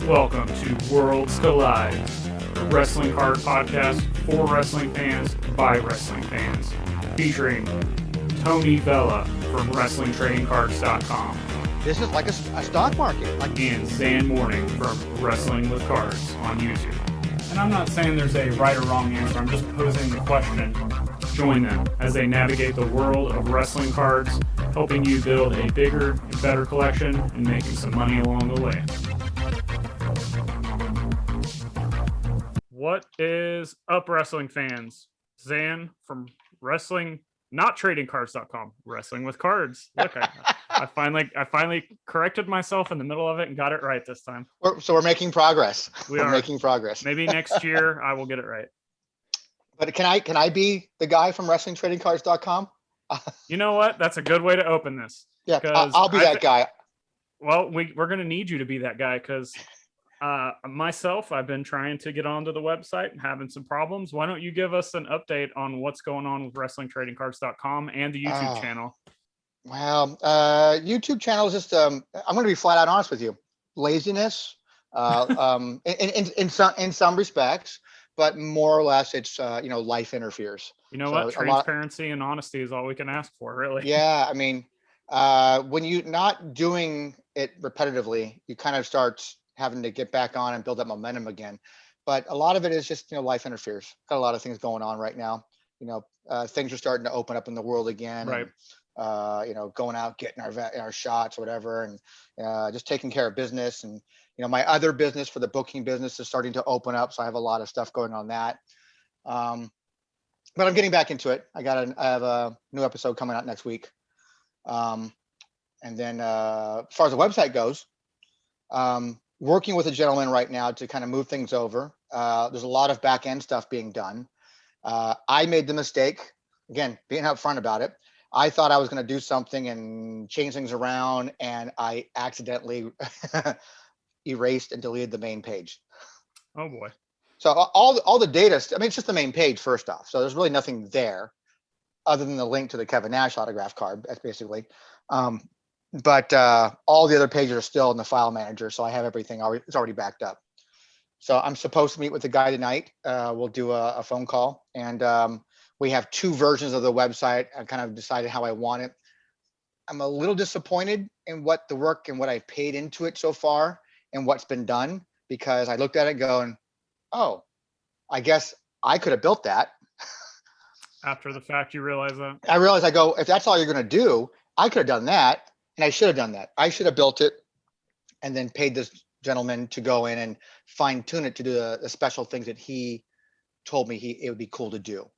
Welcome to Worlds Collide, a wrestling card podcast for wrestling fans by wrestling fans, featuring Tony Vella from WrestlingTradingCards.com. This is like a stock market. And Zhan Morning from Wrestling with Cards on YouTube. And I'm not saying there's a right or wrong answer, I'm just posing the question. Join them as they navigate the world of wrestling cards, helping you build a bigger and better collection and making some money along the way. What is up, wrestling fans? Zhan from WrestlingNotTradingCards.com, Wrestling with Cards. Look, I finally corrected myself in the middle of it and got it right this time. So we're making progress. We're making progress. Maybe next year I will get it right. But can I be the guy from WrestlingTradingCards.com? You know what? That's a good way to open this. Yeah, I'll be that guy. Well, we're going to need you to be that guy because myself, I've been trying to get onto the website and having some problems. Why don't you give us an update on what's going on with WrestlingTradingCards.com and the YouTube channel? Well, YouTube channel is just I'm going to be flat out honest with you. Laziness, in some respects, but more or less it's life interferes. You know what? Transparency and honesty is all we can ask for, really. Yeah, I mean, when you're not doing it repetitively, you kind of start having to get back on and build up momentum again. But a lot of it is just, life interferes. Got a lot of things going on right now. Things are starting to open up in the world again. Right. And, going out, getting our shots or whatever, and just taking care of business. And, my other business for the booking business is starting to open up. So I have a lot of stuff going on that. But I'm getting back into it. I have a new episode coming out next week. And then as far as the website goes, working with a gentleman right now to kind of move things over. There's a lot of back end stuff being done. I made the mistake, again, being upfront about it. I thought I was going to do something and change things around, and I accidentally erased and deleted the main page. Oh boy. So all the data, it's just the main page first off. So there's really nothing there other than the link to the Kevin Nash autograph card. That's basically. But all the other pages are still in the file manager. So I have everything it's already backed up. So I'm supposed to meet with the guy tonight. We'll do a phone call, and we have two versions of the website. I kind of decided how I want it. I'm a little disappointed in what the work and what I've paid into it so far and what's been done, because I looked at it going, oh, I guess I could have built that. After the fact, you realize that? I realized, if that's all you're going to do, I could have done that. And I should have done that. I should have built it and then paid this gentleman to go in and fine tune it to do the special things that he told me it would be cool to do.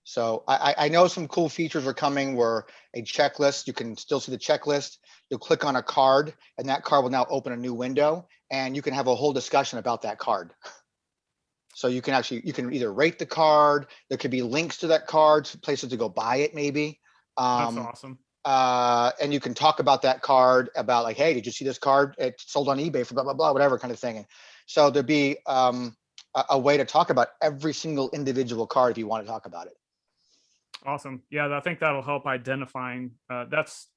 So I know some cool features are coming where a checklist, you can still see the checklist. You'll click on a card and that card will now open a new window and you can have a whole discussion about that card. So you can either rate the card. There could be links to that card, places to go buy it maybe. That's awesome. And you can talk about that card about like, hey, did you see this card? It's sold on eBay for blah, blah, blah, whatever kind of thing. And so there'd be a way to talk about every single individual card if you want to talk about it. Awesome. Yeah, I think that'll help identifying. That's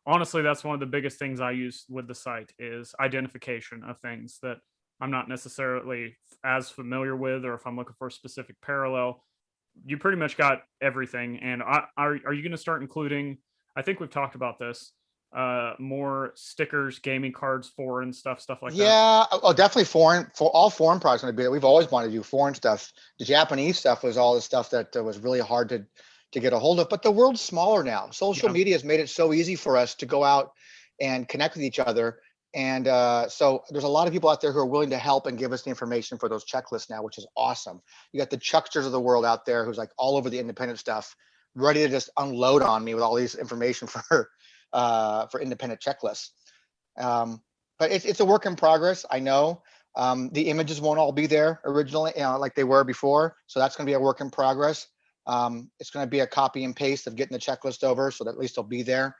one of the biggest things I use with the site is identification of things that I'm not necessarily as familiar with, or if I'm looking for a specific parallel. You pretty much got everything. And are you going to start including, I think we've talked about this, more stickers, gaming cards, foreign stuff like that? Yeah, definitely foreign. For all foreign products going to be. We've always wanted to do foreign stuff. The Japanese stuff was all the stuff that was really hard to get a hold of. But the world's smaller now. Social media has made it so easy for us to go out and connect with each other. And so there's a lot of people out there who are willing to help and give us the information for those checklists now, which is awesome. You got the Chucksters of the world out there who's like all over the independent stuff, ready to just unload on me with all these information for independent checklists. But it's a work in progress. I know the images won't all be there originally, like they were before. So that's going to be a work in progress. It's going to be a copy and paste of getting the checklist over, so that at least they'll be there.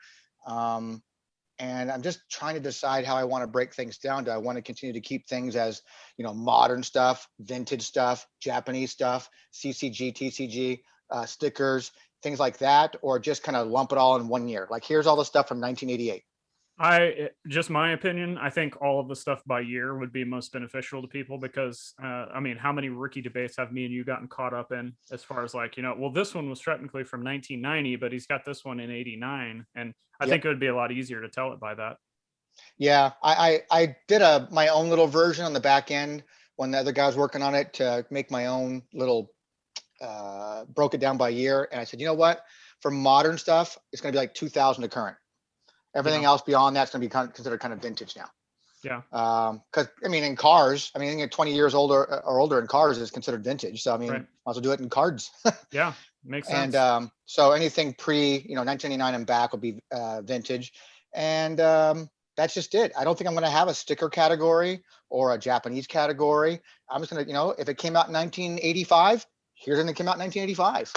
And I'm just trying to decide how I want to break things down. Do I want to continue to keep things as, modern stuff, vintage stuff, Japanese stuff, CCG, TCG, stickers, things like that, or just kind of lump it all in one year? Like, here's all the stuff from 1988. Just my opinion, I think all of the stuff by year would be most beneficial to people because, I mean, how many rookie debates have me and you gotten caught up in as far as like, well, this one was technically from 1990, but he's got this one in 89. And I Yep. think it would be a lot easier to tell it by that. Yeah, I did my own little version on the back end when the other guy was working on it to make my own little broke it down by year. And I said, you know what? For modern stuff, it's going to be like 2000 to current. Yeah. Everything else beyond that's going to be considered kind of vintage now. Yeah. Because I mean, in cars, I mean, 20 years older or older in cars is considered vintage. So I mean, Right. might as well do it in cards. Yeah. Makes And sense. so anything pre 1999 and back will be vintage. And that's just it. I don't think I'm going to have a sticker category or a Japanese category. I'm just going to, if it came out in 1985, here's when it came out in 1985.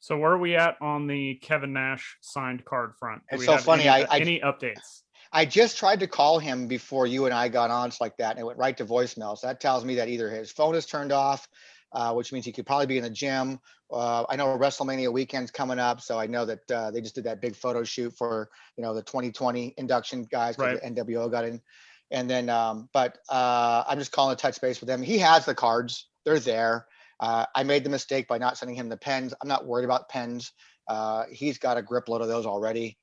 So where are we at on the Kevin Nash signed card front? Do It's we so have funny. any updates? I just tried to call him before you and I got on like that, and it went right to voicemail. So that tells me that either his phone is turned off, which means he could probably be in the gym. I know WrestleMania weekend's coming up, so I know that they just did that big photo shoot for the 2020 induction guys because Right. the NWO got in. And then, but I'm just calling to touch base with him. He has the cards; they're there. I made the mistake by not sending him the pens. I'm not worried about pens. He's got a grip load of those already.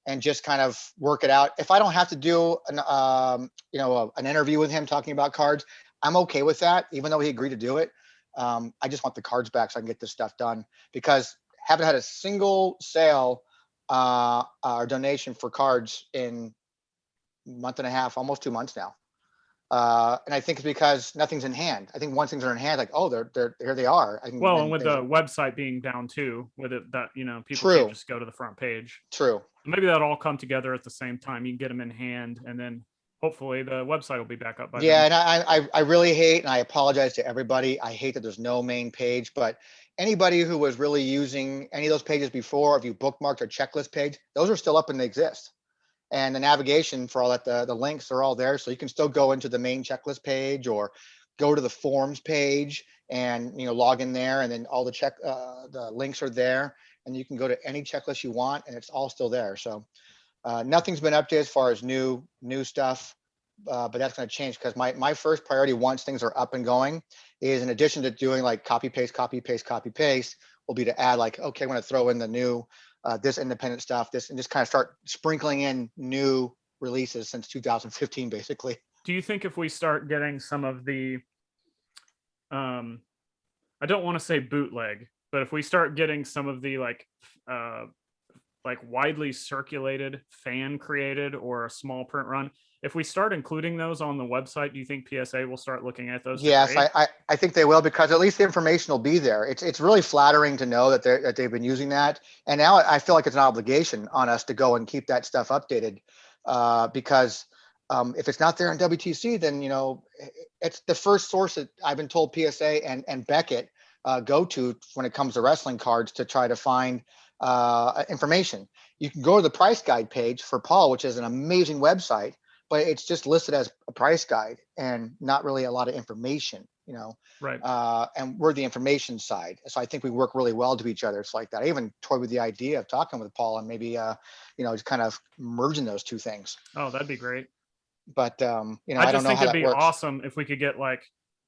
And just kind of work it out. If I don't have to do an interview with him talking about cards, I'm okay with that, even though he agreed to do it. I just want the cards back so I can get this stuff done because haven't had a single sale or donation for cards in a month and a half, almost 2 months now. And I think it's because nothing's in hand. I think once things are in hand, like, oh, they're here they are. I think Well, and then with things the are website being down too, with it that people can't true, just go to the front page. true. Maybe that'll all come together at the same time. You can get them in hand, and then hopefully the website will be back up by Yeah, then. and I really hate, and I apologize to everybody. I hate that there's no main page, but anybody who was really using any of those pages before, if you bookmarked or checklist page, those are still up and they exist. And the navigation for all that, the links are all there, so you can still go into the main checklist page or go to the forms page and log in there, and then all the links are there, and you can go to any checklist you want, and it's all still there. So nothing's been updated as far as new stuff, but that's going to change because my first priority once things are up and going is, in addition to doing like copy paste, will be to add like, okay, I'm going to throw in the new this independent stuff, this, and just kind of start sprinkling in new releases since 2015, basically. Do you think if we start getting some of the, I don't want to say bootleg, but if we start getting some of the like widely circulated, fan created, or a small print run, if we start including those on the website, do you think PSA will start looking at those to Yes, grade? I think they will, because at least the information will be there. It's really flattering to know that they've been using that, and now I feel like it's an obligation on us to go and keep that stuff updated, because if it's not there in WTC, then it's the first source that I've been told PSA and Beckett go to when it comes to wrestling cards to try to find information. You can go to the price guide page for Paul, which is an amazing website, but it's just listed as a price guide and not really a lot of information, Right. and we're the information side. So I think we work really well to each other. It's like that. I even toyed with the idea of talking with Paul and maybe, just kind of merging those two things. Oh, that'd be great. But, I I don't just know think how it'd that be works. awesome if we could get like,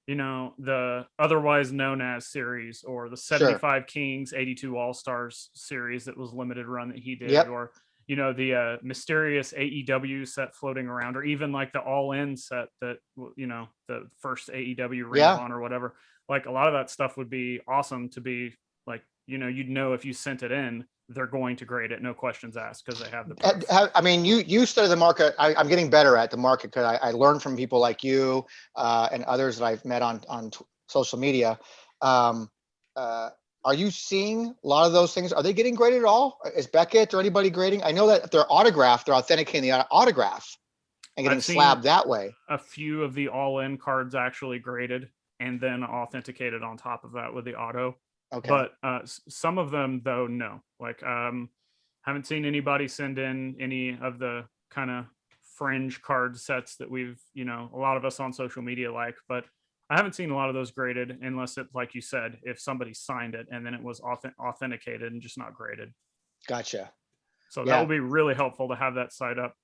the otherwise known as series, or the Sure. 75 Kings 82 All Stars series that was limited run that he did, Yep. or the mysterious AEW set floating around, or even like the All In set that the first AEW Ring of Yeah. Honor or whatever. Like a lot of that stuff would be awesome to be like, you'd know if you sent it in, they're going to grade it, no questions asked, because they have the proof. I mean, you study the market. I'm getting better at the market because I learned from people like you and others that I've met on social media. Um, uh, are you seeing a lot of those things? Are they getting graded at all? Is Beckett or anybody grading? I know that if they're autographed, they're authenticating the autograph and getting I've seen slabbed that way. a few of the all-in cards actually graded and then authenticated on top of that with the auto, Okay, but some of them though, no. Like haven't seen anybody send in any of the kind of fringe card sets that we've a lot of us on social media like, but I haven't seen a lot of those graded unless it's like you said, if somebody signed it and then it was authenticated and just not graded. gotcha. So that will Yeah. be really helpful to have that site up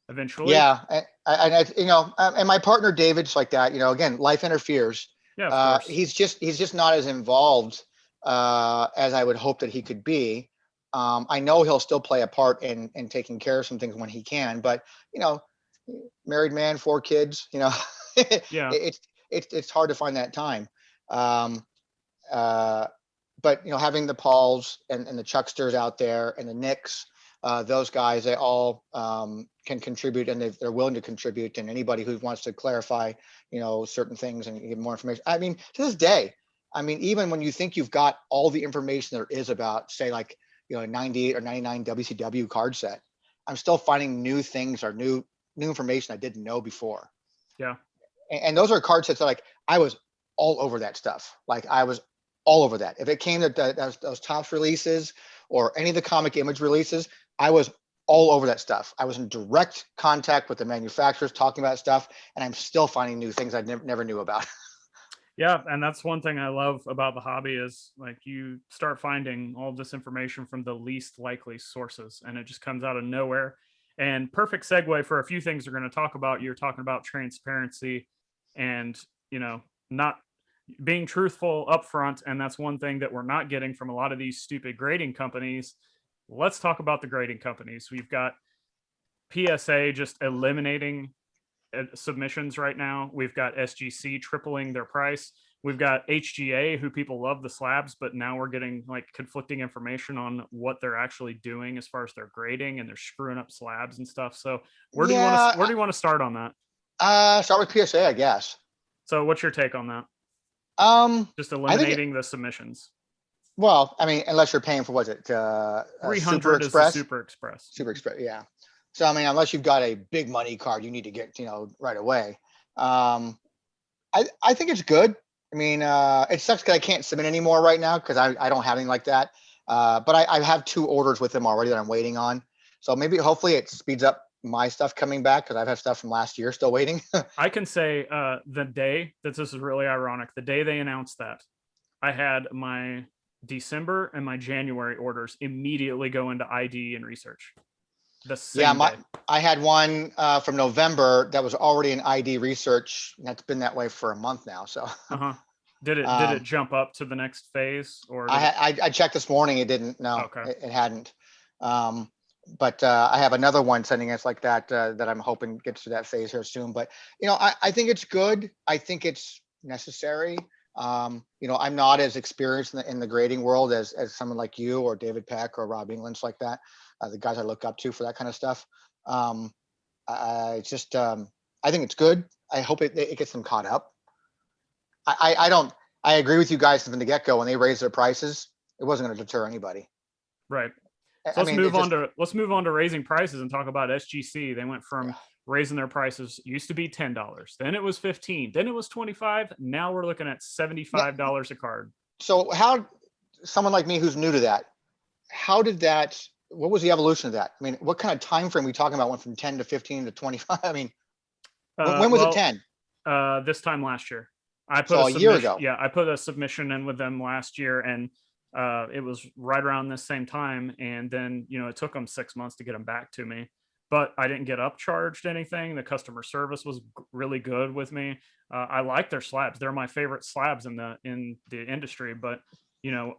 eventually. Yeah. And my partner David's like that. Again, life interferes. Yeah, of course. He's just not as involved as I would hope that he could be. I know he'll still play a part in taking care of some things when he can, but you know, married man, 4 kids. Yeah. It's hard to find that time. Um, uh, but having the Pauls and the Chucksters out there and the Knicks, those guys, they all can contribute, and they're willing to contribute. And anybody who wants to clarify, certain things and give more information. I mean, to this day, I mean, even when you think you've got all the information there is about, say, like a 98 or 99 WCW card set, I'm still finding new things or new information I didn't know before. Yeah. And those are card sets that, like, I was all over that stuff. Like, I was all over that. If it came to those Topps releases or any of the Comic Image releases, I was all over that stuff. I was in direct contact with the manufacturers talking about stuff, and I'm still finding new things I never knew about. Yeah, and that's one thing I love about the hobby is like you start finding all this information from the least likely sources, and it just comes out of nowhere. And perfect segue for a few things we're going to talk about. You're talking about transparency and, not being truthful upfront, and that's one thing that we're not getting from a lot of these stupid grading companies. Let's talk about the grading companies. We've got PSA just eliminating submissions right now. We've got SGC tripling their price. We've got HGA, who people love the slabs, but now we're getting like conflicting information on what they're actually doing as far as their grading, and they're screwing up slabs and stuff. So where do you want to Yeah. where do you want to start on that? Start with PSA, I guess. So what's your take on that? Just I think, eliminating the submissions. well, I mean, unless you're paying for, what's it, Super 300 is the Express? Super Express. Super Express, yeah. So, I mean, unless you've got a big money card, you need to get, right away. I think it's good. I mean, it sucks because I can't submit anymore right now because I don't have anything like that. But I have 2 orders with them already that I'm waiting on. So maybe, hopefully, it speeds up my stuff coming back because I've had stuff from last year still waiting. I can say the day that this is really ironic, the day they announced that, I had my December and my January orders immediately go into ID and research the Yeah, same day. I had one from November that was already in ID research. And that's been that way for a month now. So Uh-huh. Did it jump up to the next phase, or did it? I checked this morning. It didn't. No, Okay. it hadn't. But I have another one sending us like that that I'm hoping gets to that phase here soon. But I think it's good. I think it's necessary. I'm not as experienced in the grading world as someone like you or David Peck or Rob England's like that. The guys I look up to for that kind of stuff. I just I think it's good. I hope it gets them caught up. I don't. I agree with you guys from the get go. When they raised their prices, it wasn't going to deter anybody. Right. So I let's mean, move on to raising prices and talk about SGC. They went yeah. from raising their prices, used to be $10, then it was 15, then it was 25. Now we're looking at $75 a card. So how, someone like me who's new to that, how did that? What was the evolution of that? I mean, what kind of time frame are we talking about? Went from 10 to 15 to 25. I mean, when was it 10? This time last year. I put So a a year submission. ago. Yeah, I put a submission in with them last year, and it was right around this same time. And then it took them 6 months to get them back to me, but I didn't get upcharged anything. The customer service was really good with me. I like their slabs; they're my favorite slabs in the industry. But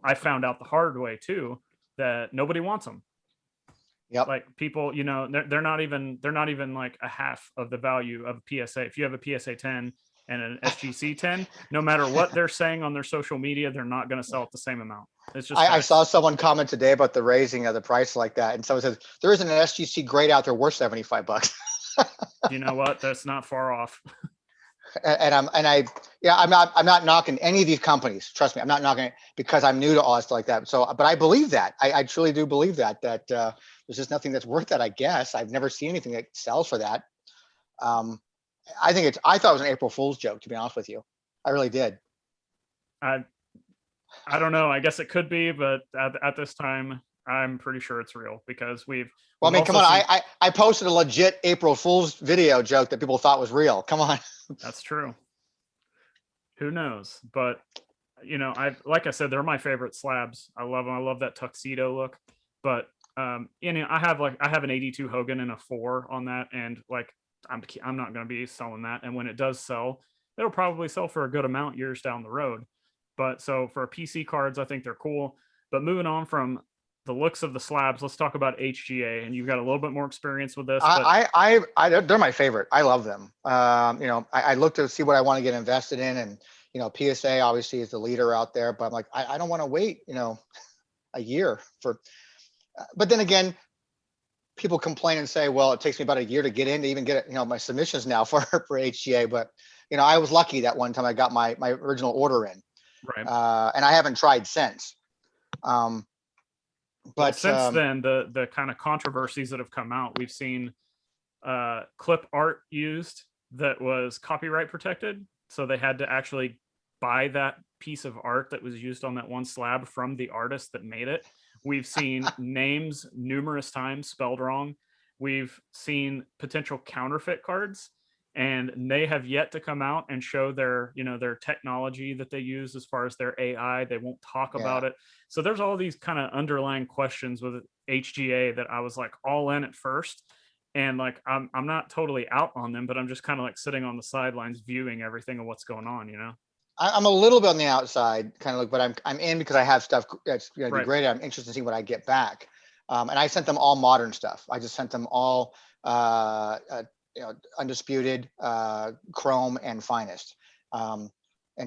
I found out the hard way too that nobody wants them. Yep. Like people, they're not even like a half of the value of a PSA. If you have a PSA 10 and an SGC 10, no matter what they're saying on their social media, they're not going to sell it the same amount. It's just I saw someone comment today about the raising of the price like that, and someone says there isn't an SGC grade out there worth $75. You know what? That's not far off. I'm not knocking any of these companies. Trust me, I'm not knocking it because I'm new to all stuff like that. So, but I believe that I truly do believe that there's just nothing that's worth that. I guess I've never seen anything that sells for that. I thought it was an April Fool's joke, to be honest with you. I really did. I don't know. I guess it could be, but at this time, I'm pretty sure it's real because Well, I mean, come on. I posted a legit April Fool's video joke that people thought was real. Come on. That's true. Who knows? But like I said, they're my favorite slabs. I love them. I love that tuxedo look. But I have an 82 Hogan and a 4 on that, and like I'm not going to be selling that. And when it does sell, it'll probably sell for a good amount years down the road. But so for PC cards, I think they're cool. But moving on from the looks of the slabs, let's talk about HGA. And you've got a little bit more experience with this, but They're my favorite. I love them. I look to see what I want to get invested in, and PSA obviously is the leader out there, but I'm like, I don't want to wait, a year for. But then again, people complain and say, well, it takes me about a year to get in to even get my submissions now for HGA. But I was lucky that one time I got my original order in, right. and I haven't tried since. Well, since then, the kind of controversies that have come out, we've seen clip art used that was copyright protected, so they had to actually buy that piece of art that was used on that one slab from the artist that made it. We've seen names numerous times spelled wrong. We've seen potential counterfeit cards, and they have yet to come out and show their their technology that they use as far as their AI. They won't talk about it. So there's all these kind of underlying questions with HGA that I was like all in at first, and like I'm not totally out on them, but I'm just kind of like sitting on the sidelines viewing everything and what's going on. I'm a little bit on the outside, kind of look, but I'm in because I have stuff that's going to be Right. great. I'm interested to see what I get back, and I sent them all modern stuff. I just sent them all, undisputed, chrome and finest, and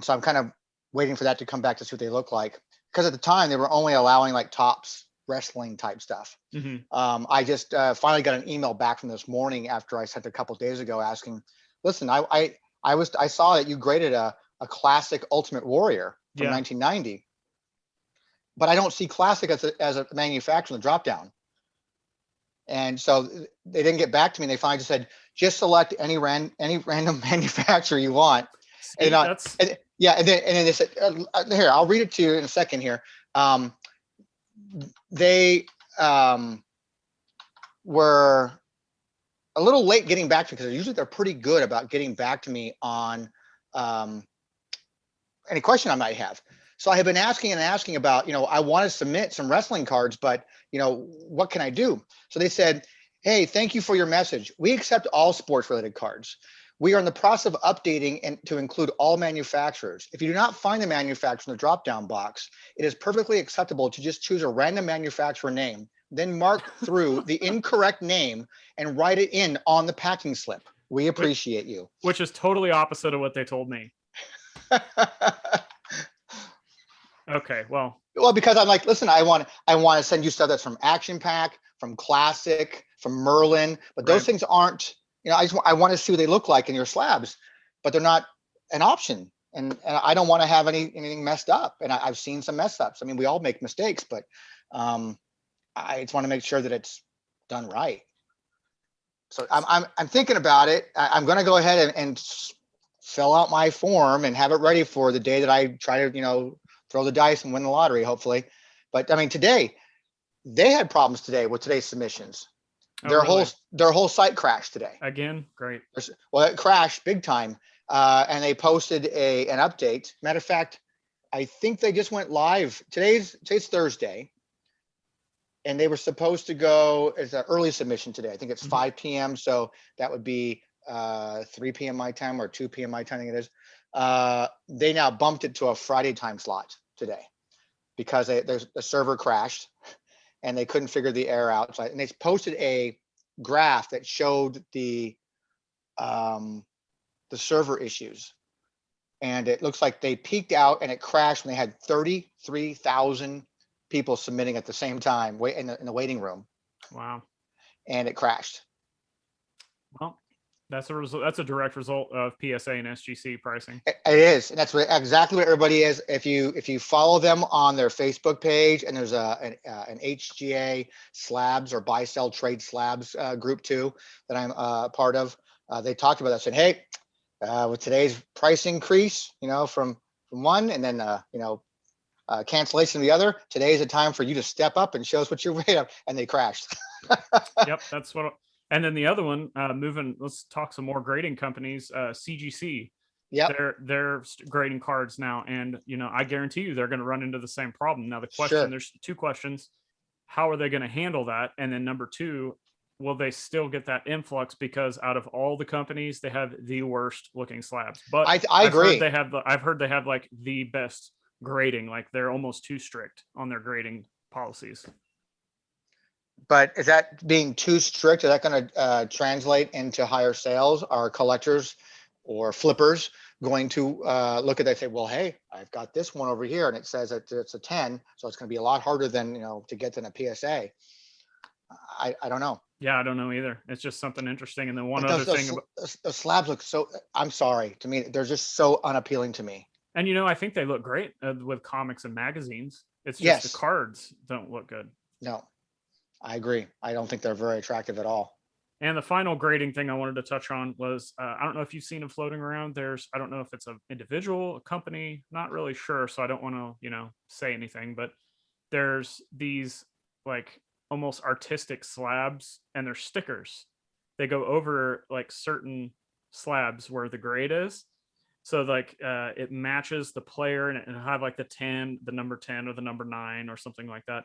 so I'm kind of waiting for that to come back to see what they look like. Because at the time they were only allowing like Tops wrestling type stuff. I just finally got an email back from this morning after I sent a couple of days ago asking, listen, I saw that you graded a classic Ultimate Warrior from 1990, but I don't see classic as a manufacturer in the drop down. And so they didn't get back to me. They finally just said, just select any random manufacturer you want. See, and then they said, here, I'll read it to you in a second here. They were a little late getting back to me because usually they're pretty good about getting back to me on any question I might have. So I have been asking about, I want to submit some wrestling cards, but what can I do? So they said, hey, thank you for your message. We accept all sports related cards. We are in the process of updating and to include all manufacturers. If you do not find the manufacturer in the drop-down box, it is perfectly acceptable to just choose a random manufacturer name, then mark through the incorrect name and write it in on the packing slip. We appreciate you. Which is totally opposite of what they told me. Okay, well, because I'm like, listen, I want to send you stuff that's from Action Pack, from Classic, from Merlin, but those things aren't. I want to see what they look like in your slabs, but they're not an option, and I don't want to have anything messed up. And I've seen some mess ups. I mean, we all make mistakes, but I just want to make sure that it's done right. So I'm thinking about it. I'm going to go ahead and fill out my form and have it ready for the day that I try to throw the dice and win the lottery, hopefully. But I mean, today they had problems today with today's submissions. Their whole site crashed today. Again, great. Well, it crashed big time, and they posted an update. Matter of fact, I think they just went live. Today's Thursday, and they were supposed to go as an early submission today. I think it's 5 p.m. So that would be 3 p.m. my time or 2 p.m. my time. I think it is. They now bumped it to a Friday time slot today because the server crashed and they couldn't figure the error out. And they posted a graph that showed the server issues. And it looks like they peaked out and it crashed when they had 33,000 people submitting at the same time in the waiting room. Wow. And it crashed. Well, that's a direct result of PSA and SGC pricing. It is, and that's exactly what everybody is. If you follow them on their Facebook page, and there's an HGA slabs or buy sell trade slabs group too that I'm part of. They talked about that. Said, hey, with today's price increase, from one, and then cancellation of the other, today is a time for you to step up and show us what you're made of. And they crashed. Yep, that's what. And then the other one, let's talk some more grading companies, CGC. Yeah, they're grading cards now, and I guarantee you they're going to run into the same problem. Now the question, there's two questions: how are they going to handle that? And then number two, will they still get that influx because out of all the companies, they have the worst looking slabs? But I agree. I've heard they have like the best grading. Like they're almost too strict on their grading policies. But is that being too strict? Is that going to translate into higher sales? Are collectors or flippers going to look at that and say, well, hey, I've got this one over here and it says that it's a 10, so it's going to be a lot harder than, to get than a PSA. I don't know. Yeah, I don't know either. It's just something interesting. And then one But other thing about, those slabs look so, I'm sorry, to me, they're just so unappealing to me. and I think they look great with comics and magazines. It's just the Yes, cards don't look good. no, I agree. I don't think they're very attractive at all. And the final grading thing I wanted to touch on was I don't know if you've seen them floating around. I don't know if it's an individual, a company, not really sure. So I don't want to, say anything, but there's these like almost artistic slabs and they're stickers. They go over like certain slabs where the grade is. So like it matches the player and it'll have like the 10, the number 10 or the number 9 or something like that.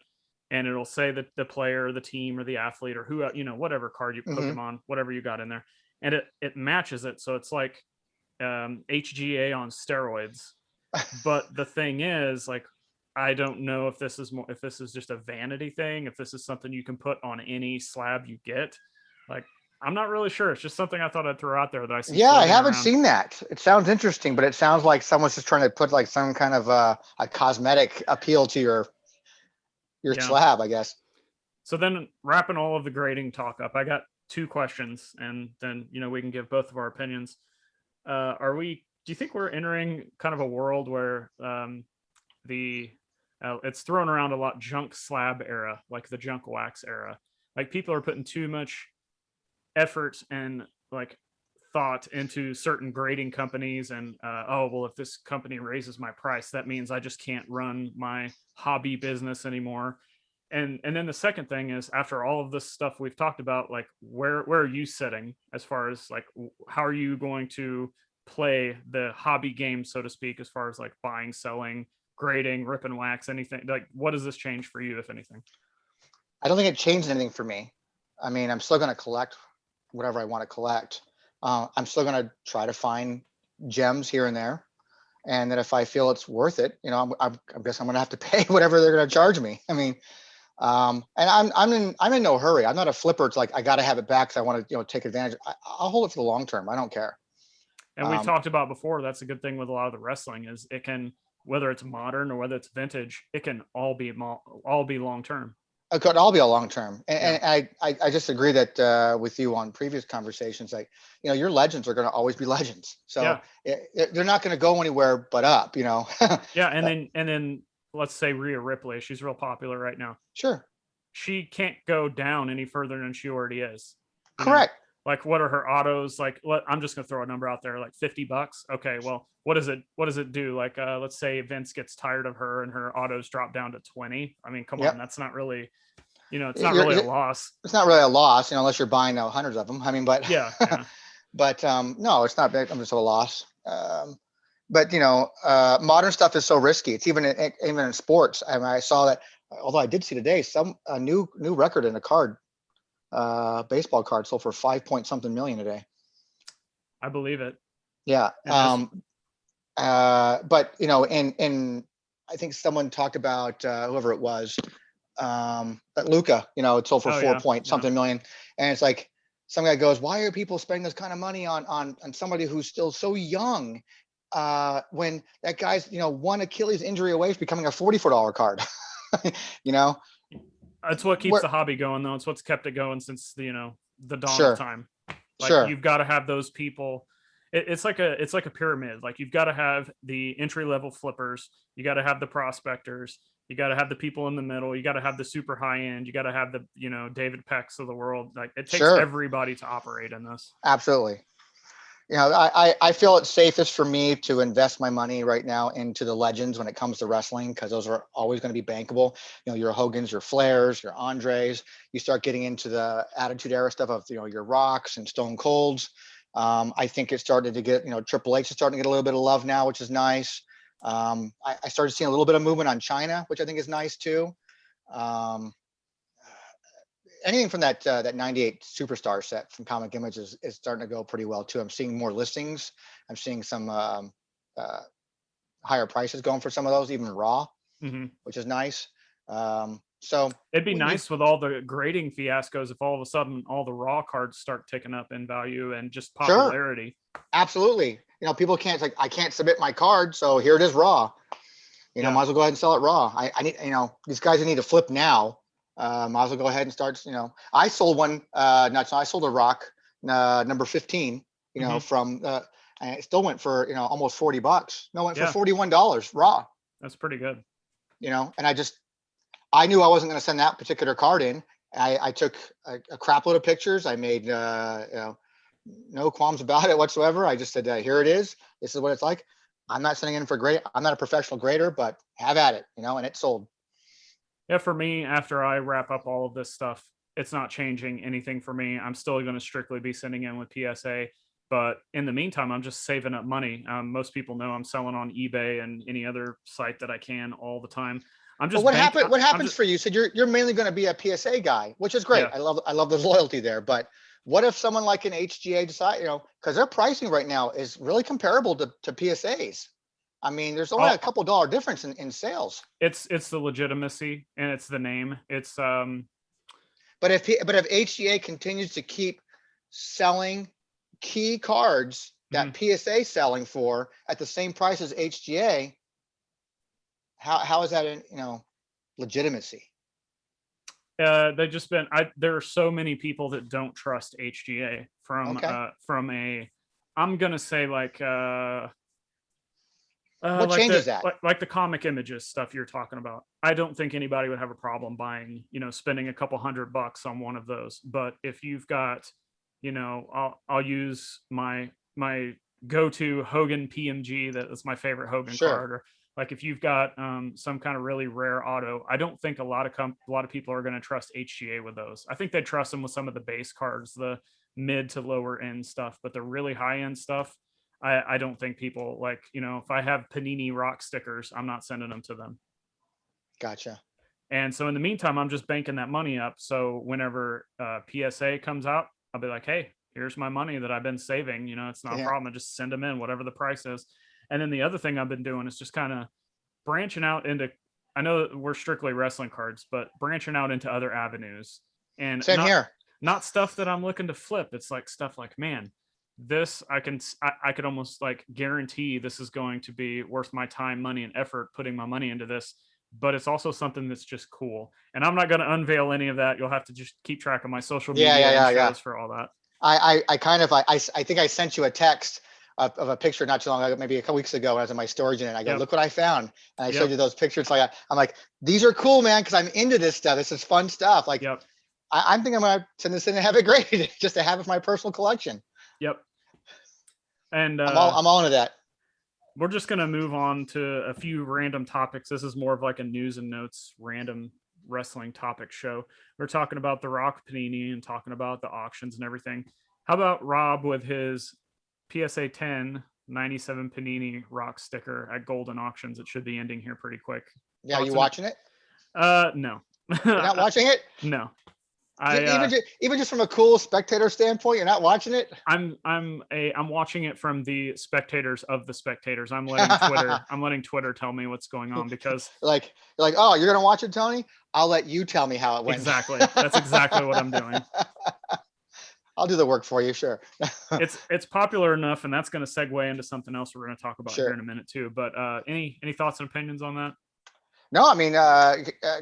And it'll say that the player, the team, or the athlete, or who, whatever card you Mm-hmm. Pokemon, whatever you got in there, and it matches it. So it's like HGA on steroids. But the thing is, like, I don't know if this is just a vanity thing, if this is something you can put on any slab you get. Like, I'm not really sure. It's just something I thought I'd throw out there that I see Yeah, I floating haven't around. seen that. It sounds interesting, but it sounds like someone's just trying to put like some kind of a cosmetic appeal to your Yeah. slab, I guess. So then wrapping all of the grading talk up, I got two questions, and then we can give both of our opinions. Are we? Do you think we're entering kind of a world where the it's thrown around a lot, junk slab era, like the junk wax era? Like people are putting too much effort and like thought into certain grading companies, and oh well, if this company raises my price, that means I just can't run my hobby business anymore. And then the second thing is, after all of this stuff we've talked about, like where are you sitting as far as like how are you going to play the hobby game, so to speak, as far as like buying, selling, grading, rip and wax, anything? Like what does this change for you, if anything? I don't think it changed anything for me. I mean, I'm still going to collect whatever I want to collect. I'm still going to try to find gems here and there, and that if I feel it's worth it, I guess I'm going to have to pay whatever they're going to charge me. I mean, and I'm in no hurry. I'm not a flipper. It's like I got to have it back because I want to take advantage. I'll hold it for the long term. I don't care. And we've talked about before, that's a good thing with a lot of the wrestling is it can, whether it's modern or whether it's vintage, it can all be long term. It could all be a long term, Yeah. and I just agree that with you on previous conversations, like your legends are going to always be legends, so Yeah. they're not going to go anywhere but up. Yeah. And then let's say Rhea Ripley, she's real popular right now. Sure, She can't go down any further than she already is. You know, correct. like what are her autos? Like I'm just gonna throw a number out there, like $50. Okay, well, what does it do? Like let's say Vince gets tired of her and her autos drop down to 20. I mean, come on, Yep. that's not really, it's not You're, really a loss. it's not really a loss, unless you're buying hundreds of them. I mean, but Yeah, yeah. but no, it's not big. I'm just a loss. But modern stuff is so risky. It's even in sports. I mean, I saw that. Although I did see today a new record in a card, baseball card sold for 5 point something million today. I believe it. Yeah. And But in I think someone talked about whoever it was, but Luca, it sold for oh four yeah, point yeah. something million, and it's like some guy goes, "Why are people spending this kind of money on somebody who's still so young?" When that guy's one Achilles injury away from becoming a $44 card. you know, It's what keeps where the hobby going, though. It's what's kept it going since the dawn of sure, time. Like sure, you've got to have those people. It's like a pyramid. Like you've got to have the entry level flippers. You got to have the prospectors. You got to have the people in the middle. You got to have the super high end. You got to have the David Pecks of the world. Like it takes sure, everybody to operate in this. absolutely. I feel it's safest for me to invest my money right now into the legends when it comes to wrestling, because those are always going to be bankable. Your Hogans, your Flairs, your Andres. You start getting into the Attitude Era stuff of your Rocks and Stone Colds. I think it started to get Triple H is starting to get a little bit of love now, which is nice. I started seeing a little bit of movement on China, which I think is nice too. anything from that 98 superstar set from Comic Images is starting to go pretty well too. I'm seeing more listings. I'm seeing some uh, higher prices going for some of those, even raw, Hmm. which is nice. So It'd be you, nice with all the grading fiascos if all of a sudden all the raw cards start ticking up in value and just sure, popularity. absolutely. People can't like I can't submit my card, so here it is raw. Yeah. Might as well go ahead and sell it raw. I need, these guys that need to flip now. Might as well go ahead and start. I sold one. Not so I sold a rock number 15. Hmm. From and it still went for almost $40. No, it went for Yeah, $41 raw. that's pretty good. And I knew I wasn't going to send that particular card in. I took a crap load of pictures. I made no qualms about it whatsoever. I just said, here it is. This is what it's like. I'm not sending in for grade. I'm not a professional grader, but have at it, and it sold. Yeah, for me, after I wrap up all of this stuff, it's not changing anything for me. I'm still going to strictly be sending in with PSA. But in the meantime, I'm just saving up money. Most people know I'm selling on eBay and any other site that I can all the time. I'm But just bank. what I'm happens just for you? So you're mainly going to be a PSA guy, which is great. Yeah. I love the loyalty there. But what if someone like an HGA decide, because their pricing right now is really comparable to PSAs. I mean, there's only a I'll, couple dollar difference in sales. it's the legitimacy and it's the name. It's But if HGA continues to keep selling key cards mhm. that PSA selling for at the same price as HGA, how is that in legitimacy? They've just been. There are so many people that don't trust HGA Okay, from a. I'm gonna say what like changes that? like the comic images stuff you're talking about. I don't think anybody would have a problem buying, spending a couple $100 on one of those. But if you've got, I'll use my go-to Hogan PMG. That's my favorite Hogan Sure. card. Or like if you've got some kind of really rare auto, I don't think a lot of people are going to trust HGA with those. I think they trust them with some of the base cards, the mid to lower end stuff, but the really high end stuff, I don't think people like, if I have Panini rock stickers, I'm not sending them to them. Gotcha. And so in the meantime, I'm just banking that money up. So whenever PSA comes out, I'll be like, hey, here's my money that I've been saving. It's not a Yeah. problem. I just send them in, whatever the price is. And then the other thing I've been doing is just kind of branching out into, I know we're strictly wrestling cards, but branching out into other avenues and Same here. not stuff that I'm looking to flip. It's like stuff like, man, this I could almost like guarantee this is going to be worth my time, money, and effort putting my money into this. But it's also something that's just cool. And I'm not going to unveil any of that. You'll have to just keep track of my social Yeah, media yeah, and yeah, yeah. shows for all that. I kind of I think I sent you a text of a picture not too long ago, maybe a couple weeks ago, when I was in my storage unit. I go, Yep. look what I found, and I showed Yep. you those pictures. Like I'm like, these are cool, man, because I'm into this stuff. This is fun stuff. Like Yep. I'm thinking I'm gonna send this in and have it graded just to have it for my personal collection. Yep. And I'm all into that. we're just going to move on to a few random topics. This is more of like a news and notes random wrestling topic show. We're talking about the Rock Panini and talking about the auctions and everything. How about Rob with his PSA 10 97 Panini Rock sticker at Golden Auctions? It should be ending here pretty quick. Yeah, are you Thoughts on it? watching it? No. You're not watching it? No. I Even just from a cool spectator standpoint, you're not watching it? I'm watching it from the spectators of the spectators. I'm letting Twitter tell me what's going on because like, oh, you're gonna watch it, Tony? I'll let you tell me how it went. exactly. That's exactly what I'm doing. I'll do the work for you, sure. It's popular enough, and that's going to segue into something else we're going to talk about here Sure. in a minute too. But any thoughts and opinions on that? No, I mean,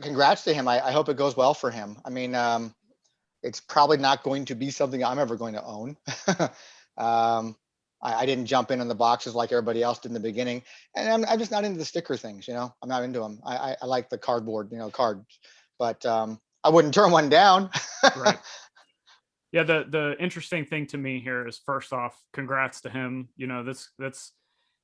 congrats to him. I hope it goes well for him. I mean, it's probably not going to be something I'm ever going to own. I didn't jump in on the boxes like everybody else did in the beginning, and I'm just not into the sticker things. I'm not into them. I like the cardboard, cards, but I wouldn't turn one down. Right. Yeah, the interesting thing to me here is, first off, congrats to him. That's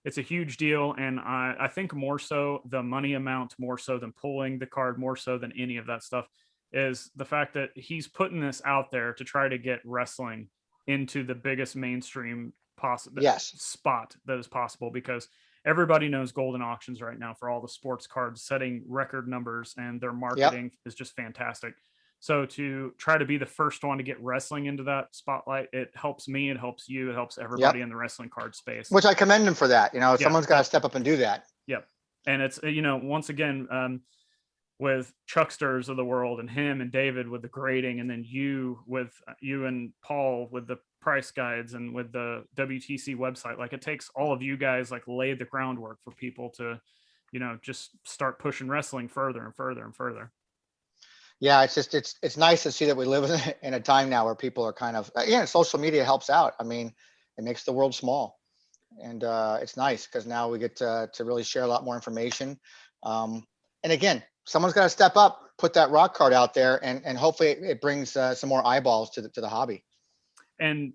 it's a huge deal, and I think more so the money amount, more so than pulling the card, more so than any of that stuff, is the fact that he's putting this out there to try to get wrestling into the biggest mainstream possible Yes. spot that is possible, because everybody knows Golden Auctions right now for all the sports cards setting record numbers, and their Yep. marketing is just fantastic. So to try to be the first one to get wrestling into that spotlight, it helps me, it helps you, it helps everybody Yep. in the wrestling card space. Which I commend him for that. Yeah, Someone's got to step up and do that. Yep. And it's, once again, with Chucksters of the world and him and David with the grading, and then you and Paul with the price guides and with the WTC website. Like, it takes all of you guys like lay the groundwork for people to, just start pushing wrestling further and further and further. Yeah, it's nice to see that we live in a time now where people are kind of, social media helps out. I mean, it makes the world small, and it's nice because now we get to really share a lot more information. And again, someone's got to step up, put that rock card out there, and hopefully it brings some more eyeballs to the hobby. And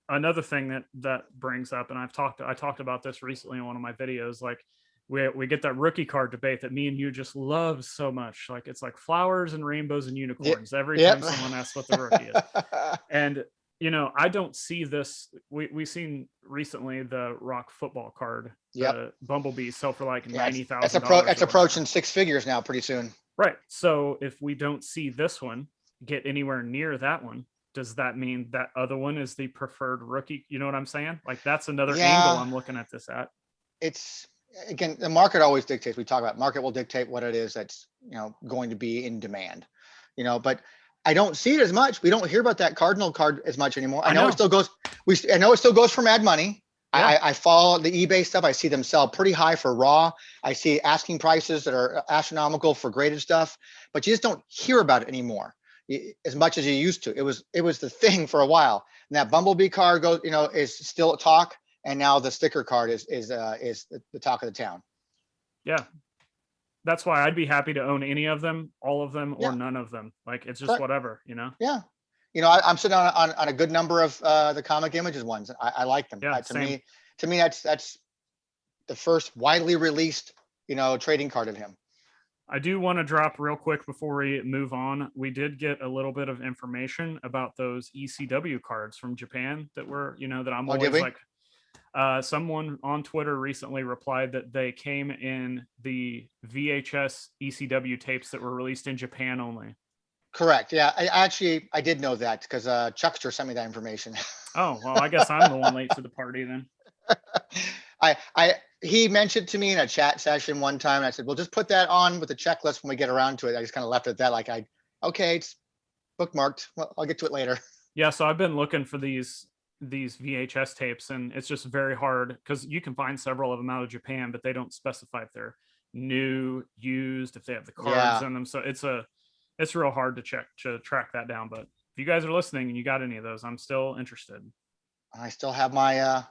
another thing that brings up, and I talked about this recently in one of my videos, like we get that rookie card debate that me and you just love so much. Like, it's like flowers and rainbows and unicorns every time someone asks what the rookie is. And I don't see this. We seen recently the Rock football card, the Bumblebee, sell for like $90,000. It's approaching six figures now pretty soon. Right. So if we don't see this one get anywhere near that one, does that mean that other one is the preferred rookie? You know what I'm saying? Like, that's another angle I'm looking at this at. It's, again, the market always dictates. We talk about market will dictate what it is that's going to be in demand. But I don't see it as much. We don't hear about that Cardinal card as much anymore. I know it still goes. I know it still goes for Mad Money. Yeah. I follow the eBay stuff. I see them sell pretty high for raw. I see asking prices that are astronomical for graded stuff, but you just don't hear about it anymore as much as you used to. It was the thing for a while. And that Bumblebee card goes, is still a talk. And now the sticker card is the talk of the town. Yeah. That's why I'd be happy to own any of them, all of them, or none of them. Like, it's just whatever, Yeah. I'm sitting on a good number of the Comic Images ones. I like them. Yeah, to me, that's the first widely released, trading card of him. I do want to drop real quick before we move on. We did get a little bit of information about those ECW cards from Japan that were, that I'm always like. Someone on Twitter recently replied that they came in the VHS ECW tapes that were released in Japan only. Correct. Yeah, I did know that because Chuckster sent me that information. Oh, well, I guess I'm the one late to the party then. He mentioned to me in a chat session one time, and I said, "Well, just put that on with the checklist when we get around to it." I just kind of left it at that, like, okay, it's bookmarked. Well, I'll get to it later. Yeah, so I've been looking for these VHS tapes, and it's just very hard because you can find several of them out of Japan, but they don't specify if they're new, used, if they have the cards in them. So it's real hard to track that down. But if you guys are listening and you got any of those, I'm still interested. I still have my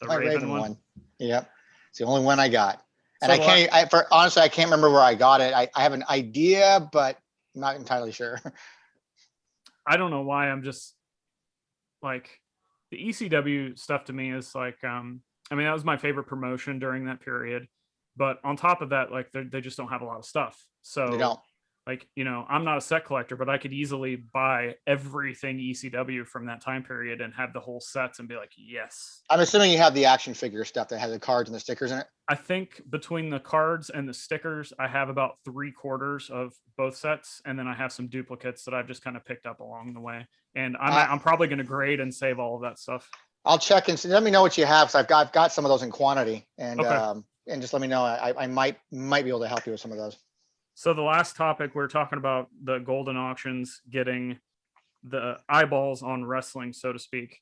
my Raven one. Yep, it's the only one I got, and so honestly, I can't remember where I got it. I have an idea, but I'm not entirely sure. I don't know why. I'm just like, the ECW stuff to me is like, that was my favorite promotion during that period. But on top of that, like, they just don't have a lot of stuff. So they don't. Like, I'm not a set collector, but I could easily buy everything ECW from that time period and have the whole sets and be like, yes. I'm assuming you have the action figure stuff that has the cards and the stickers in it. I think between the cards and the stickers, I have about 3/4 of both sets. And then I have some duplicates that I've just kind of picked up along the way. And I'm probably going to grade and save all of that stuff. I'll check and see. Let me know what you have. So I've got some of those in quantity, and and just let me know. I might be able to help you with some of those. So the last topic, we're talking about the golden auctions getting the eyeballs on wrestling, so to speak.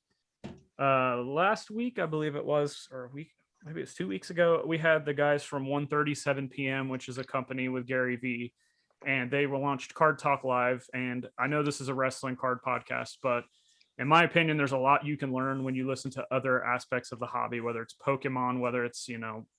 Last week, I believe it was, or a week, maybe it's 2 weeks ago, we had the guys from 1:37 p.m., which is a company with Gary Vee, and they launched Card Talk Live. And I know this is a wrestling card podcast, but in my opinion, there's a lot you can learn when you listen to other aspects of the hobby, whether it's Pokemon, whether it's,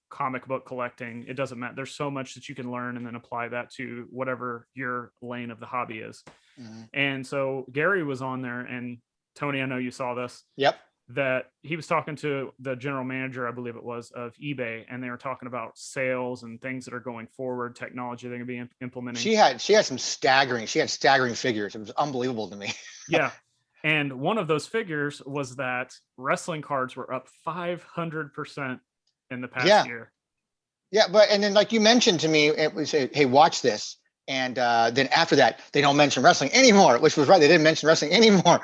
comic book collecting. It doesn't matter. There's so much that you can learn and then apply that to whatever your lane of the hobby is. Mm-hmm. And so Gary was on there, and Tony, I know you saw this. Yep. That he was talking to the general manager, I believe it was, of eBay, and they were talking about sales and things that are going forward, technology they're going to be implementing. She had staggering figures. It was unbelievable to me. Yeah. And one of those figures was that wrestling cards were up 500% in the past year. Yeah, and then like you mentioned to me, we say, "Hey, watch this." And then after that, they don't mention wrestling anymore, which was right. They didn't mention wrestling anymore,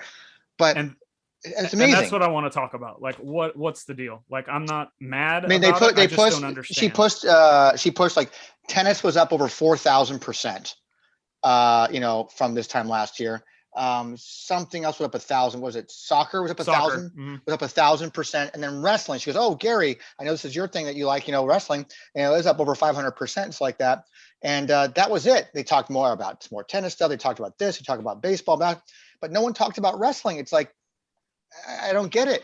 but And it's and that's amazing. what I want to talk about. Like, what's the deal? Like, I'm not mad I mean, about it. I they just pushed, don't understand. she pushed like tennis was up over 4,000%, from this time last year. Something else was up 1,000. Was it soccer was up Soccer. 1,000? Mm-hmm. Was up 1,000%. And then wrestling, she goes, "Oh, Gary, I know this is your thing that you like, wrestling, and it was up over 500%, it's like that." And that was it. They talked more about more tennis stuff. They talked about this. They talked about baseball, but no one talked about wrestling. It's like, I don't get it.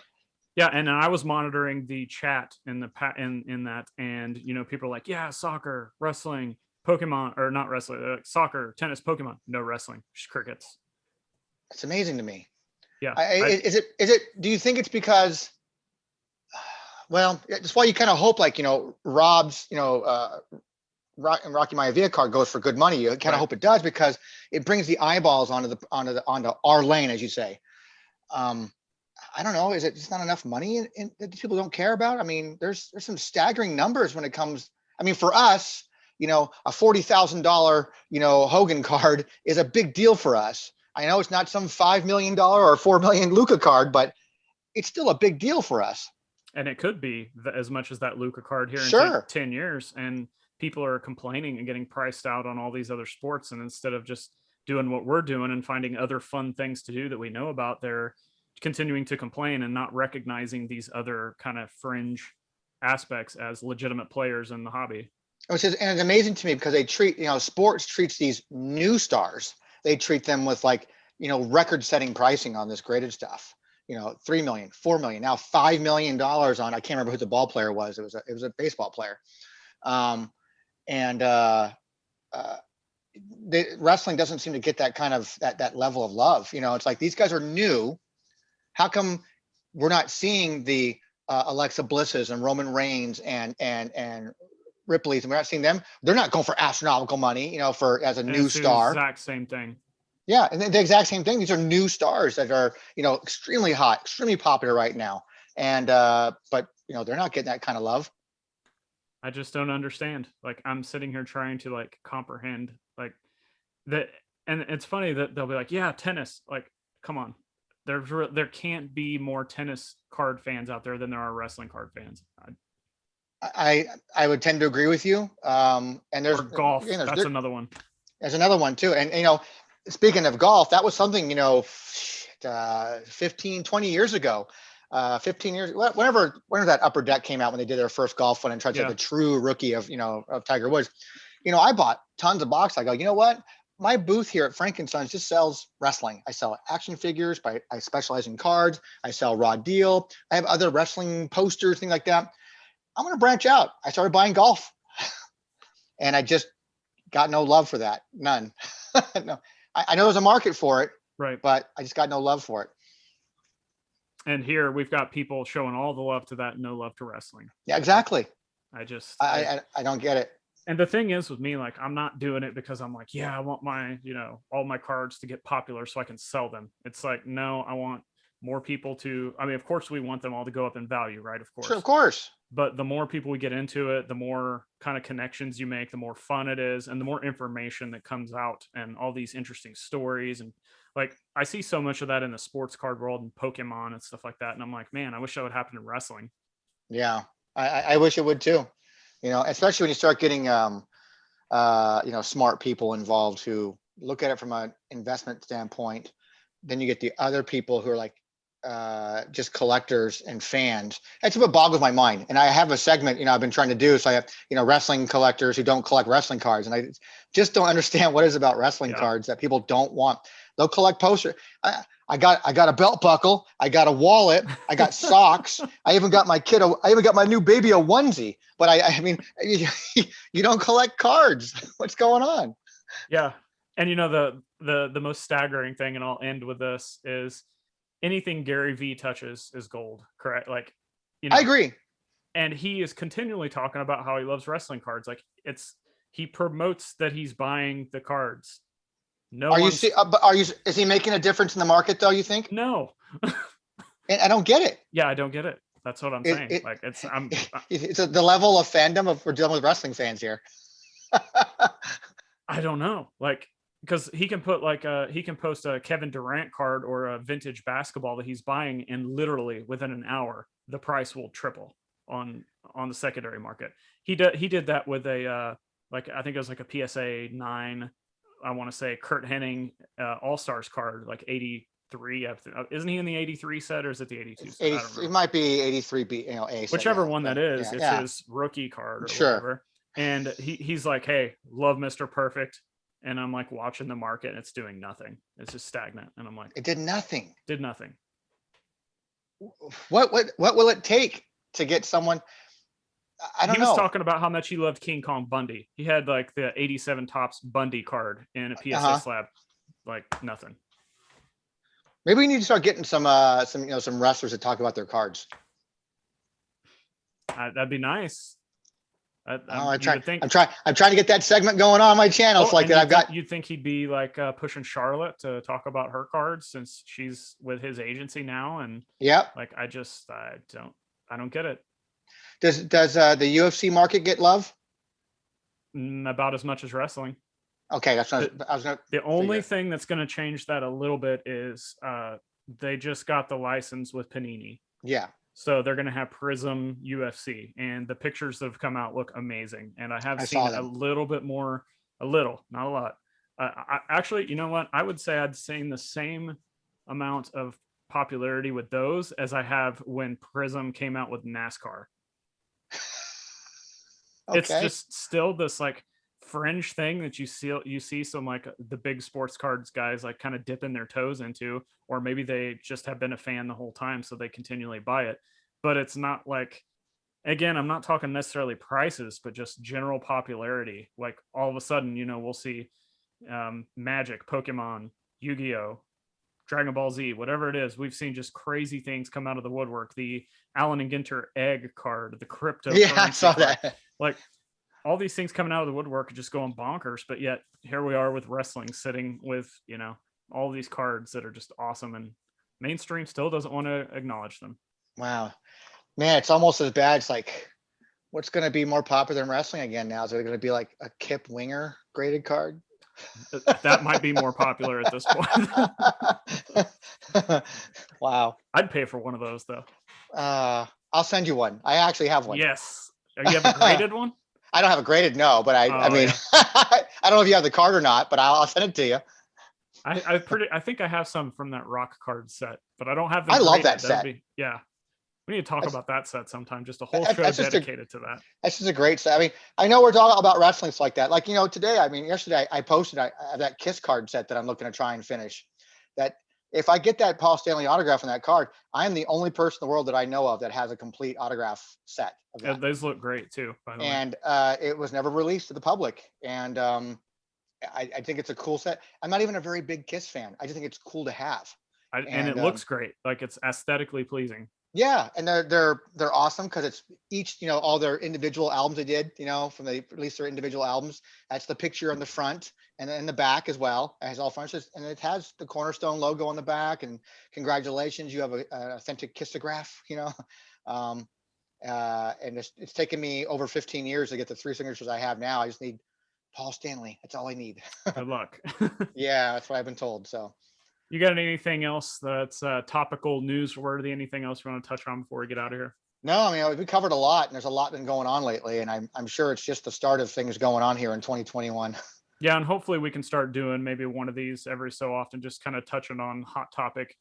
Yeah, and I was monitoring the chat in the in that, and people are like, yeah, soccer, wrestling, Pokemon, or not wrestling, soccer, tennis, Pokemon, no wrestling, just crickets. It's amazing to me. Yeah, Is it? Do you think it's because? Well, that's why you kind of hope, like, Rob's, Rocky Maivia card goes for good money. You kind of right. hope it does, because it brings the eyeballs onto our lane, as you say. I don't know. Is it just not enough money that people don't care about? I mean, there's some staggering numbers when it comes. I mean, for us, a $40,000, Hogan card is a big deal for us. I know it's not some $5 million or $4 million Luca card, but it's still a big deal for us. And it could be as much as that Luca card here in Sure. 10 years. And people are complaining and getting priced out on all these other sports. And instead of just doing what we're doing and finding other fun things to do that we know about, they're continuing to complain and not recognizing these other kind of fringe aspects as legitimate players in the hobby. And it's amazing to me because they treat, sports treats these new stars. They treat them with, like, record-setting pricing on this graded stuff. 3 million, 4 million, now $5 million on, I can't remember who the ball player was. It was a baseball player. And wrestling doesn't seem to get that kind of that level of love. It's like, these guys are new. How come we're not seeing the Alexa Blisses and Roman Reigns and Ripley's, and we're not seeing them? They're not going for astronomical money, for as a new star. Exact same thing. Yeah, and the exact same thing. These are new stars that are, extremely hot, extremely popular right now, and but they're not getting that kind of love. I just don't understand. Like, I'm sitting here trying to, like, comprehend, like, that. And it's funny that they'll be like, yeah, tennis. Like, come on, there can't be more tennis card fans out there than there are wrestling card fans. I would tend to agree with you. And there's, or golf. again, That's another one. There's another one too. And speaking of golf, that was something, 15, 20 years ago. 15 years, whenever that Upper Deck came out, when they did their first golf one and tried to have the true rookie of Tiger Woods. I bought tons of boxes. I go, you know what? My booth here at Frankenstein's just sells wrestling. I sell action figures, but I specialize in cards. I sell raw deal. I have other wrestling posters, things like that. I'm going to branch out. I started buying golf, and I just got no love for that. None. No, I know there's a market for it, right? But I just got no love for it. And here we've got people showing all the love to that, no love to wrestling. Yeah, exactly. I don't get it. And the thing is with me, like, I'm not doing it because I'm like, yeah, I want my, all my cards to get popular so I can sell them. It's like, no, I want more people to, I mean, of course we want them all to go up in value, right? Of course. Sure, of course. But the more people we get into it, the more kind of connections you make, the more fun it is, and the more information that comes out, and all these interesting stories. And, like, I see so much of that in the sports card world and Pokemon and stuff like that. And I'm like, man, I wish that would happen in wrestling. Yeah, I wish it would too. Especially when you start getting, smart people involved who look at it from an investment standpoint. Then you get the other people who are like, just collectors and fans. That's what boggles my mind. And I have a segment, I've been trying to do. So I have, wrestling collectors who don't collect wrestling cards. And I just don't understand what is about wrestling cards that people don't want. They'll collect posters. I got a belt buckle. I got a wallet. I got socks. I even got my kid. I even got my new baby a onesie. But I mean, you don't collect cards. What's going on? Yeah. And the most staggering thing, and I'll end with this, is anything Gary V touches is gold. Correct? Like, I agree. And he is continually talking about how he loves wrestling cards. Like, he promotes that he's buying the cards. No, is he making a difference in the market though, you think? No. And I don't get it. Yeah, I don't get it. That's what I'm saying. It's the level of fandom of we're dealing with wrestling fans here. I don't know, like, because he can put like he can post a Kevin Durant card or a vintage basketball that he's buying, and literally within an hour the price will triple on the secondary market. He did that with a like, I think it was like a PSA 9, I want to say Kurt Hennig All Stars card, like 83. Isn't he in the 83 set, or is it the 82 It's set? I 80, don't it remember. might be 83 B, A set. Whichever Yeah. one that But is, yeah, it's yeah, his rookie card or sure. whatever. And he's like, hey, love Mr. Perfect. And I'm like watching the market and it's doing nothing. It's just stagnant. And I'm like, It did nothing. did nothing. What will it take to get someone? I don't He was know. talking about how much he loved King Kong Bundy. He had like the 87 tops Bundy card in a PSA slab. Like nothing. Maybe we need to start getting some some wrestlers to talk about their cards. That'd be nice. I'm You trying. would think. I'm trying to get that segment going on my channel. It's like that. I've got. You'd think he'd be like pushing Charlotte to talk about her cards since she's with his agency now, and Yep. like I don't get it. Does the UFC market get love? About as much as wrestling. Okay, that's not. I was gonna. The only thing that's going to change that a little bit is they just got the license with Panini. Yeah. So they're going to have Prism UFC, and the pictures that have come out look amazing. And I have seen a little bit more, a little, not a lot. Actually, you know what? I would say I'd seen the same amount of popularity with those as I have when Prism came out with NASCAR. Okay. It's just still this like fringe thing that you see some like the big sports cards guys like kind of dipping their toes into, or maybe they just have been a fan the whole time so they continually buy it. But it's not like, again, I'm not talking necessarily prices, but just general popularity. Like all of a sudden, we'll see Magic, Pokemon, Yu-Gi-Oh, Dragon Ball Z, whatever it is. We've seen just crazy things come out of the woodwork. The Allen and Ginter egg card, the crypto. Yeah, I saw that. Like all these things coming out of the woodwork are just going bonkers. But yet here we are with wrestling sitting with, all these cards that are just awesome, and mainstream still doesn't want to acknowledge them. Wow, man, it's almost as bad. It's like, what's going to be more popular than wrestling again now? Is it going to be like a Kip Winger graded card? That might be more popular at this point. Wow. I'd pay for one of those though. I'll send you one. I actually have one. Yes. You have a graded one? I don't have a graded, no, but I mean, yeah. I don't know if you have the card or not, but I'll send it to you. I think I have some from that rock card set, but I don't have them. I love that set. Yeah. We need to talk about that set sometime. Just a whole show dedicated to that. That's just a great set. I mean, I know we're talking about wrestling like that. Like, today, I mean, yesterday I posted that Kiss card set that I'm looking to try and finish. That if I get that Paul Stanley autograph on that card, I am the only person in the world that I know of that has a complete autograph set. Yeah, those look great too, by the way. And it was never released to the public. And I think it's a cool set. I'm not even a very big Kiss fan. I just think it's cool to have. And it looks great. Like it's aesthetically pleasing. Yeah, and they're awesome because it's each, all their individual albums they did, from they released their individual albums. That's the picture on the front and in the back as well. It has all fronts, and it has the Cornerstone logo on the back. And congratulations, you have an authentic Kissograph, and it's taken me over 15 years to get the 3 signatures I have now. I just need Paul Stanley. That's all I need. Good luck. Yeah, that's what I've been told. So. You got anything else that's topical, newsworthy? Anything else you want to touch on before we get out of here? No, I mean, we covered a lot, and there's a lot been going on lately, and I'm sure it's just the start of things going on here in 2021. Yeah, and hopefully we can start doing maybe one of these every so often, just kind of touching on hot topic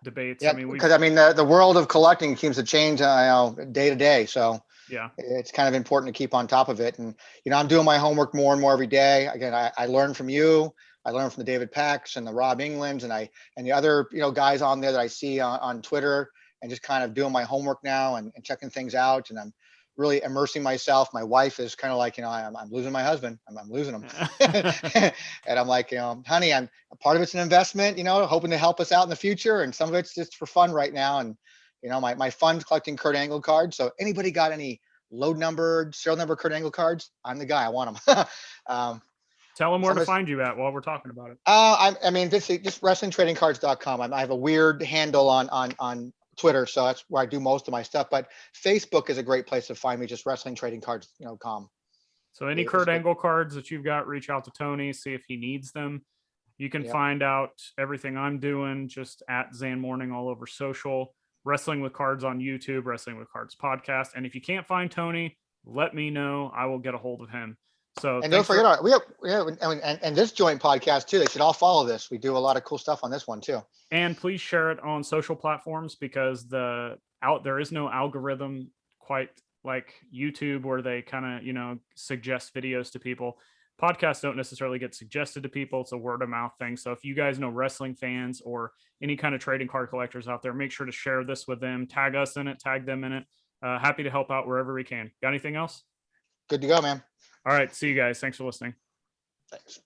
debates. Yeah, because the world of collecting seems to change day to day, so yeah, it's kind of important to keep on top of it. And I'm doing my homework more and more every day. Again, I learn from you. I learned from the David Packs and the Rob Englands and the other guys on there that I see on Twitter, and just kind of doing my homework now and checking things out. And I'm really immersing myself. My wife is kind of like, I'm losing my husband. I'm losing him. And I'm like, honey, I'm part of it's an investment, hoping to help us out in the future. And some of it's just for fun right now. And, my fun's collecting Kurt Angle cards. So anybody got any load numbered, serial number Kurt Angle cards? I'm the guy. I want them. Tell them where to find you at while we're talking about it. I mean, just wrestlingtradingcards.com. I have a weird handle on Twitter, so that's where I do most of my stuff. But Facebook is a great place to find me. Just wrestlingtradingcards.com. So any It was Kurt good. Angle cards that you've got, reach out to Tony, see if he needs them. You can Yep. find out everything I'm doing just at Zhan Morning all over social. Wrestling with Cards on YouTube, Wrestling with Cards podcast. And if you can't find Tony, let me know. I will get a hold of him. So And don't forget, we have and this joint podcast too. They should all follow this. We do a lot of cool stuff on this one too. And please share it on social platforms, because there is no algorithm quite like YouTube where they kind of, suggest videos to people. Podcasts don't necessarily get suggested to people. It's a word of mouth thing. So if you guys know wrestling fans or any kind of trading card collectors out there, make sure to share this with them, tag us in it, tag them in it. Happy to help out wherever we can. Got anything else? Good to go, man. All right. See you guys. Thanks for listening. Thanks.